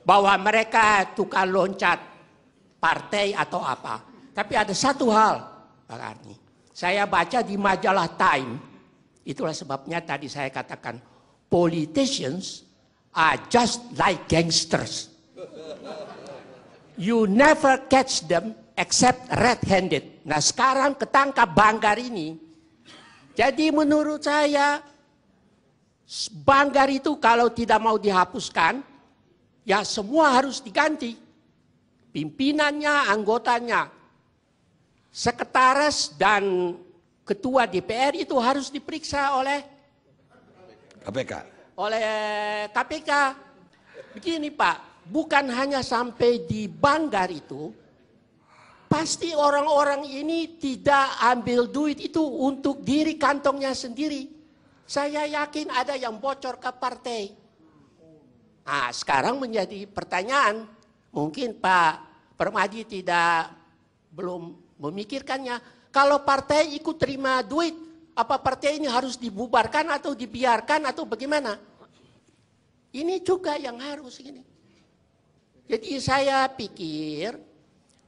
bahwa mereka tukang loncat partai atau apa. Tapi ada satu hal, Pak Karni. Saya baca di majalah Time, itulah sebabnya tadi saya katakan, politicians are just like gangsters. You never catch them except red-handed. Nah sekarang ketangkap Banggar ini. Jadi menurut saya, Banggar itu kalau tidak mau dihapuskan, ya semua harus diganti. Pimpinannya, anggotanya. Sekretaris dan ketua DPR itu harus diperiksa oleh KPK. Begini Pak, bukan hanya sampai di Banggar itu, pasti orang-orang ini tidak ambil duit itu untuk diri kantongnya sendiri. Saya yakin ada yang bocor ke partai. Nah, sekarang menjadi pertanyaan, mungkin Pak Permadi belum memikirkannya. Kalau partai ikut terima duit, apa partai ini harus dibubarkan atau dibiarkan atau bagaimana? Ini juga yang harus ini. Jadi saya pikir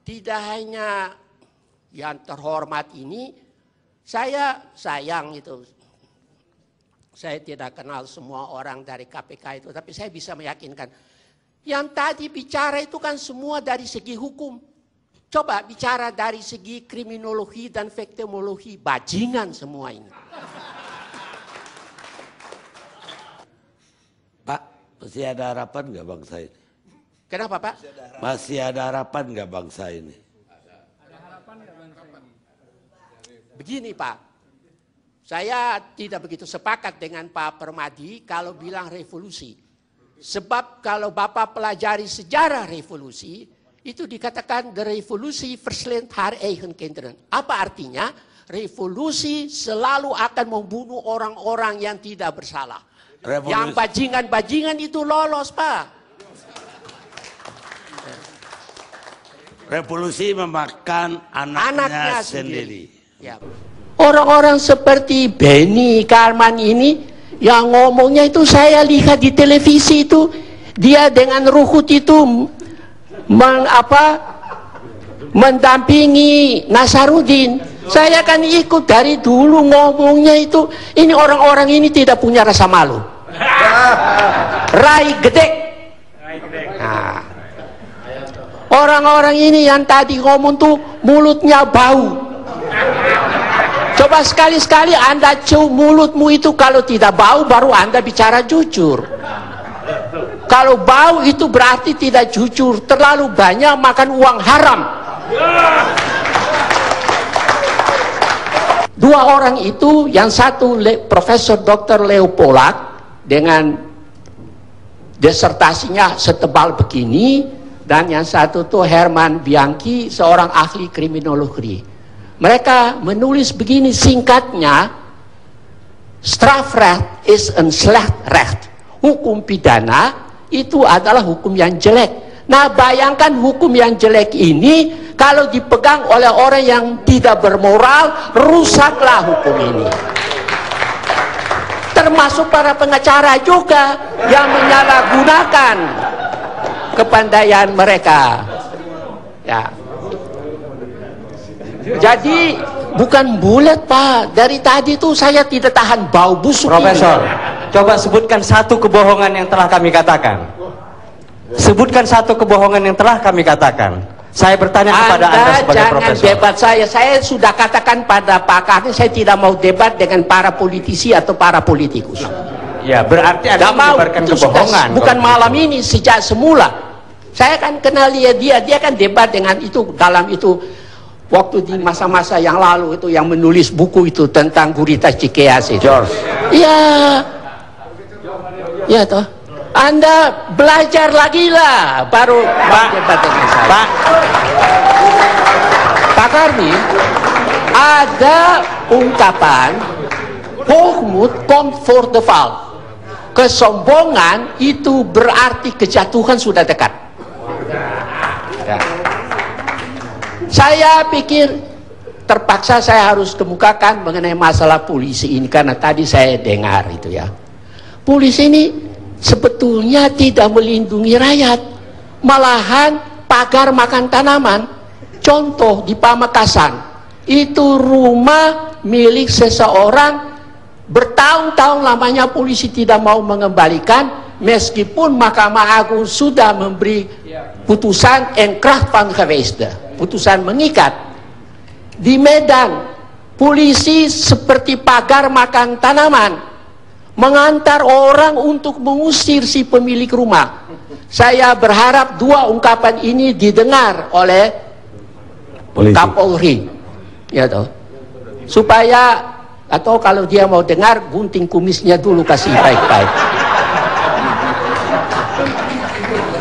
tidak hanya yang terhormat ini, saya sayang itu. Saya tidak kenal semua orang dari KPK itu, tapi saya bisa meyakinkan. Yang tadi bicara itu kan semua dari segi hukum. Coba bicara dari segi kriminologi dan victimologi, bajingan semua ini. Pak, masih ada harapan nggak bangsa ini? Kenapa Pak? Masih ada harapan nggak bangsa ini? Ada harapan nggak bangsa ini? Begini Pak, saya tidak begitu sepakat dengan Pak Permadi kalau bilang revolusi. Sebab kalau Bapak pelajari sejarah revolusi, itu dikatakan the revolusi verslæt haar eigen kinderen. Apa artinya? Revolusi selalu akan membunuh orang-orang yang tidak bersalah. Yang bajingan-bajingan itu lolos Pak. Revolusi memakan anaknya sendiri. Ya. Orang-orang seperti Benny Karman ini yang ngomongnya itu saya lihat di televisi itu, dia dengan Ruhut itu mendampingi Nasaruddin. Saya kan ikut dari dulu ngomongnya itu. Ini orang-orang ini tidak punya rasa malu. Rai gede. Nah, orang-orang ini yang tadi ngomong tuh mulutnya bau. Coba sekali-sekali Anda cium mulutmu itu, kalau tidak bau baru Anda bicara jujur. Kalau bau itu berarti tidak jujur, terlalu banyak makan uang haram. Dua orang itu, yang satu Profesor Dr. Leo Polak dengan disertasinya setebal begini, dan yang satu tuh Herman Bianchi, seorang ahli kriminologi. Mereka menulis begini singkatnya, strafrecht is een slecht recht. Hukum pidana itu adalah hukum yang jelek. Nah bayangkan hukum yang jelek ini kalau dipegang oleh orang yang tidak bermoral, rusaklah hukum ini. Termasuk para pengacara juga yang menyalahgunakan kepandaian mereka. Ya. Jadi bukan bulat Pak. Dari tadi tuh saya tidak tahan bau busuk. Profesor, coba sebutkan satu kebohongan yang telah kami katakan. Sebutkan satu kebohongan yang telah kami katakan. Saya bertanya kepada Anda sebagai profesor. Jangan debat saya sudah katakan pada Pak Karni, saya tidak mau debat dengan para politisi atau para politikus. Ya, berarti Anda menyebarkan kebohongan. Bukan malam ini, sejak semula. Saya kan kenal dia kan debat dengan itu, dalam itu, waktu di masa-masa yang lalu itu, yang menulis buku itu tentang Gurita Cikeas itu. George. Iya. Iya toh. Anda belajar lagi lah, baru debat dengan saya. Pak Karni, ada ungkapan hoogmoed komt voor de val. Kesombongan itu berarti kejatuhan sudah dekat. Ya. Saya pikir terpaksa saya harus kemukakan mengenai masalah polisi ini, karena tadi saya dengar itu ya. Polisi ini sebetulnya tidak melindungi rakyat. Malahan pagar makan tanaman, contoh di Pamekasan, itu rumah milik seseorang, bertahun-tahun lamanya polisi tidak mau mengembalikan, meskipun Mahkamah Agung sudah memberi putusan Enkracht van Geweest, putusan mengikat. Di Medan, polisi seperti pagar makan tanaman, mengantar orang untuk mengusir si pemilik rumah. Saya berharap dua ungkapan ini didengar oleh Polisi. Kapolri, ya toh, supaya, atau kalau dia mau dengar, gunting kumisnya dulu, kasih baik-baik.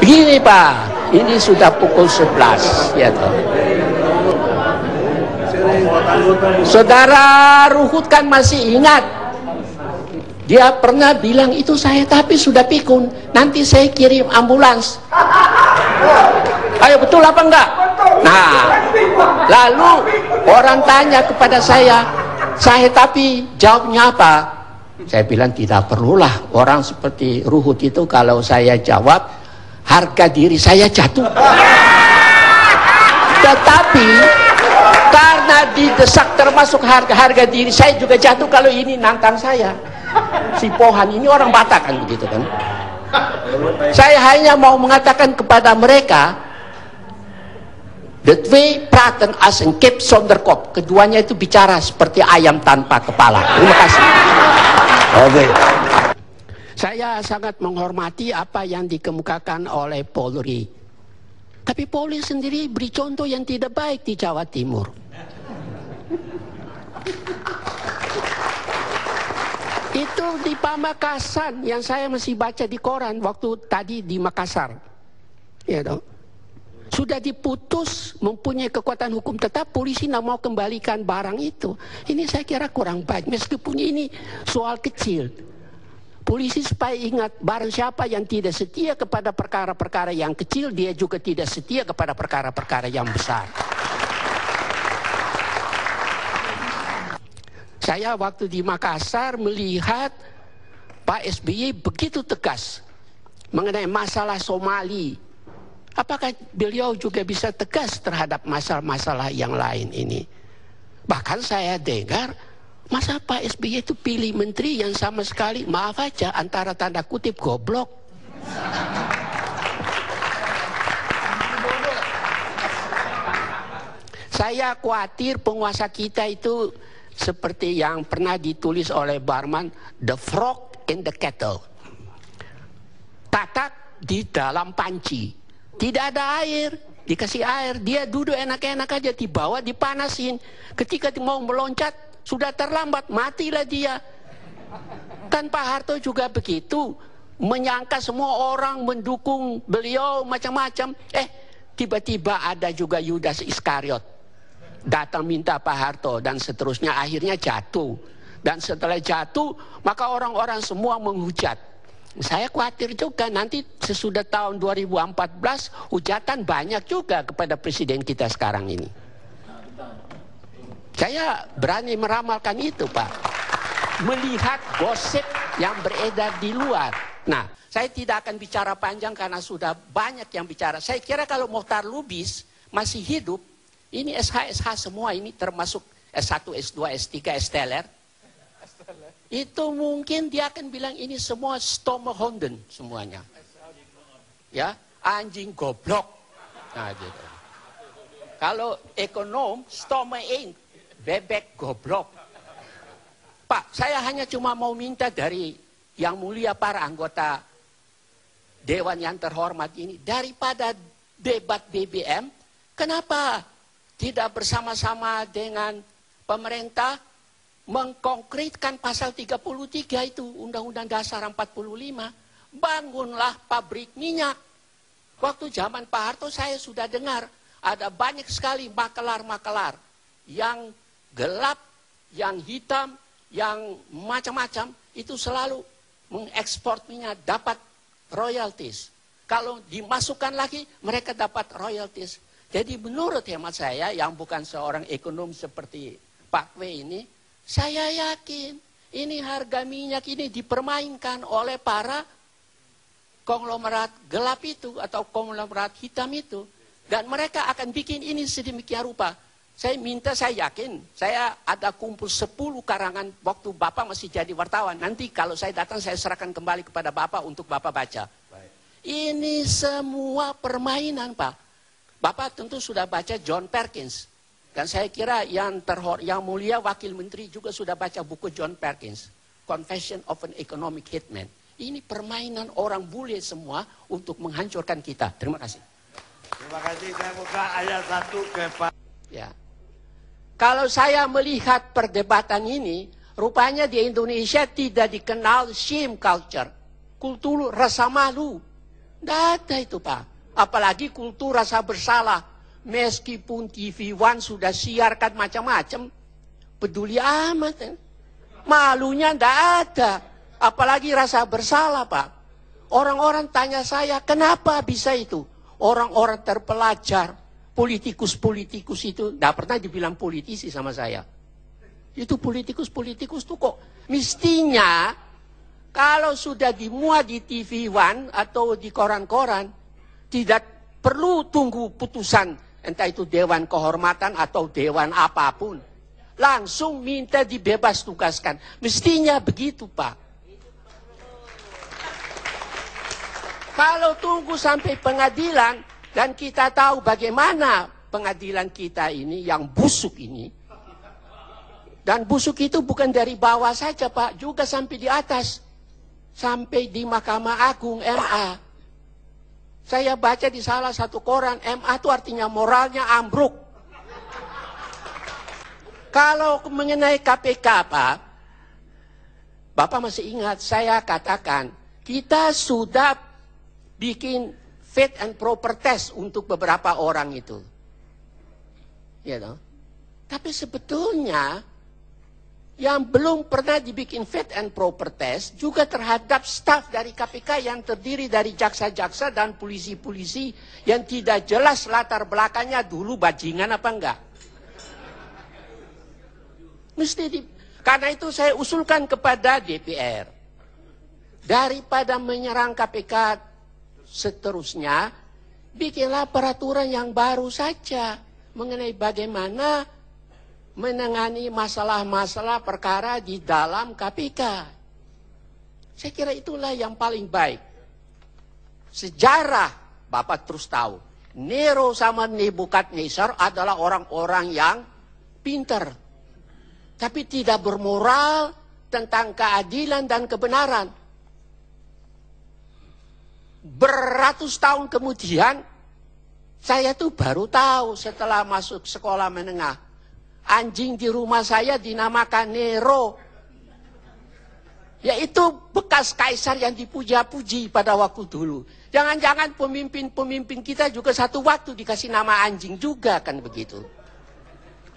Begini Pak, ini sudah pukul 11, ya toh. Saudara Ruhut kan masih ingat, dia pernah bilang itu saya, tapi sudah pikun, nanti saya kirim ambulans. Ayo, betul apa enggak? Nah, lalu orang tanya kepada saya tapi jawabnya apa? Saya bilang tidak perlulah, orang seperti Ruhut itu kalau saya jawab, harga diri saya jatuh. Tetapi karena didesak termasuk harga diri saya juga jatuh kalau ini nantang saya. Si Pohan ini orang Batak kan begitu kan. Saya hanya mau mengatakan kepada mereka, the twee praten als een kip zonder kop. Keduanya itu bicara seperti ayam tanpa kepala. Terima kasih. Oke. Saya sangat menghormati apa yang dikemukakan oleh Polri. Tapi Polri sendiri beri contoh yang tidak baik di Jawa Timur. Itu di Pamekasan yang saya masih baca di koran waktu tadi di Makassar. Ya dong. Sudah diputus mempunyai kekuatan hukum, tetap polisi tidak mau kembalikan barang itu. Ini saya kira kurang baik, meskipun ini soal kecil. Polisi supaya ingat, barang siapa yang tidak setia kepada perkara-perkara yang kecil, dia juga tidak setia kepada perkara-perkara yang besar. Saya waktu di Makassar melihat Pak SBY begitu tegas mengenai masalah Somali. Apakah beliau juga bisa tegas terhadap masalah-masalah yang lain ini? Bahkan saya dengar, masa Pak SBY itu pilih menteri yang sama sekali, maaf aja, antara tanda kutip goblok. Saya khawatir penguasa kita itu seperti yang pernah ditulis oleh Barman, the frog in the kettle. Katak di dalam panci, tidak ada air, dikasih air, dia duduk enak-enak aja, dibawa dipanasin. Ketika mau meloncat, sudah terlambat, matilah dia. Kan Pak Harto juga begitu, menyangka semua orang mendukung beliau macam-macam. Tiba-tiba ada juga Yudas Iskariot datang minta Pak Harto dan seterusnya, akhirnya jatuh. Dan setelah jatuh, maka orang-orang semua menghujat. Saya khawatir juga nanti sesudah tahun 2014 hujatan banyak juga kepada presiden kita sekarang ini. Saya berani meramalkan itu Pak, melihat gosip yang beredar di luar. Nah, saya tidak akan bicara panjang karena sudah banyak yang bicara. Saya kira kalau Mohtar Lubis masih hidup, ini SH semua ini termasuk S1, S2, S3, S-teler. Itu mungkin dia akan bilang ini semua stomehonden semuanya. Ya, anjing goblok. Nah, gitu. Kalau ekonom, stomein, bebek goblok. Pak, saya hanya cuma mau minta dari yang mulia para anggota Dewan yang terhormat ini, daripada debat BBM, kenapa tidak bersama-sama dengan pemerintah mengkonkretkan pasal 33 itu Undang-Undang Dasar 45, bangunlah pabrik minyak. Waktu zaman Pak Harto saya sudah dengar ada banyak sekali makelar-makelar yang gelap, yang hitam, yang macam-macam, itu selalu mengekspor minyak, dapat royalties. Kalau dimasukkan lagi mereka dapat royalties. Jadi menurut hemat saya yang bukan seorang ekonom seperti Pak W ini, saya yakin ini harga minyak ini dipermainkan oleh para konglomerat gelap itu atau konglomerat hitam itu. Dan mereka akan bikin ini sedemikian rupa. Saya yakin, saya ada kumpul 10 karangan waktu Bapak masih jadi wartawan. Nanti kalau saya datang, saya serahkan kembali kepada Bapak untuk Bapak baca. Ini semua permainan, Pak. Bapak tentu sudah baca John Perkins. Dan saya kira yang mulia Wakil Menteri juga sudah baca buku John Perkins. Confession of an Economic Hitman. Ini permainan orang bule semua untuk menghancurkan kita. Terima kasih. Terima kasih. Saya buka ayat 1 ke Pak. Ya. Kalau saya melihat perdebatan ini, rupanya di Indonesia tidak dikenal shame culture. Kultur rasa malu. Tidak ada itu, Pak. Apalagi kultur rasa bersalah. Meskipun TV One sudah siarkan macam-macam, peduli amat. Kan? Malunya tidak ada. Apalagi rasa bersalah, Pak. Orang-orang tanya saya, kenapa bisa itu? Orang-orang terpelajar, politikus-politikus itu, tidak pernah dibilang politisi sama saya. Itu politikus-politikus itu kok. Mestinya, kalau sudah dimuat di TV One atau di koran-koran, tidak perlu tunggu putusan, entah itu Dewan Kehormatan atau Dewan apapun. Langsung minta dibebas tugaskan. Mestinya begitu, Pak. Kalau tunggu sampai pengadilan, dan kita tahu bagaimana pengadilan kita ini, yang busuk ini. Dan busuk itu bukan dari bawah saja, Pak. Juga sampai di atas. Sampai di Mahkamah Agung, MA. Saya baca di salah satu koran, MA itu artinya moralnya ambruk. Kalau mengenai KPK, Pak, Bapak masih ingat, saya katakan, kita sudah bikin fit and proper test untuk beberapa orang itu. Ya toh? Tapi sebetulnya, yang belum pernah dibikin fit and proper test, juga terhadap staf dari KPK yang terdiri dari jaksa-jaksa dan polisi-polisi yang tidak jelas latar belakangnya dulu bajingan apa enggak. Karena itu saya usulkan kepada DPR. Daripada menyerang KPK seterusnya, bikinlah peraturan yang baru saja mengenai bagaimana menangani masalah-masalah perkara di dalam KPK. Saya kira itulah yang paling baik. Sejarah, Bapak terus tahu, Nero sama Nebukadnezar adalah orang-orang yang pintar, tapi tidak bermoral tentang keadilan dan kebenaran. Beratus tahun kemudian, saya tuh baru tahu setelah masuk sekolah menengah. Anjing di rumah saya dinamakan Nero. Yaitu bekas kaisar yang dipuja-puji pada waktu dulu. Jangan-jangan pemimpin-pemimpin kita juga satu waktu dikasih nama anjing juga, kan begitu.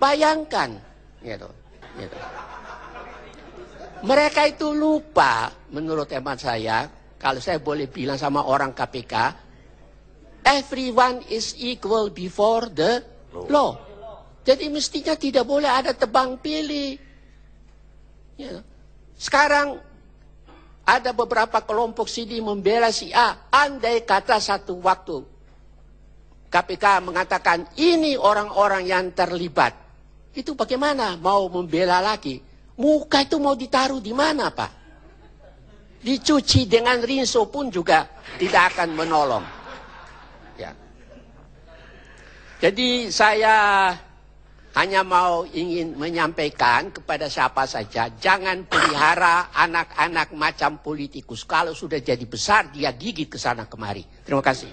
Bayangkan. Gitu. Mereka itu lupa, menurut hemat saya, kalau saya boleh bilang sama orang KPK, everyone is equal before the law. Jadi mestinya tidak boleh ada tebang pilih. Ya. Sekarang ada beberapa kelompok sini membela si A. Andai kata satu waktu KPK mengatakan ini orang-orang yang terlibat. Itu bagaimana mau membela lagi? Muka itu mau ditaruh di mana, Pak? Dicuci dengan rinso pun juga tidak akan menolong. Ya. Jadi saya hanya ingin menyampaikan kepada siapa saja, jangan pelihara anak-anak macam politikus. Kalau sudah jadi besar, dia gigit ke sana kemari. Terima kasih.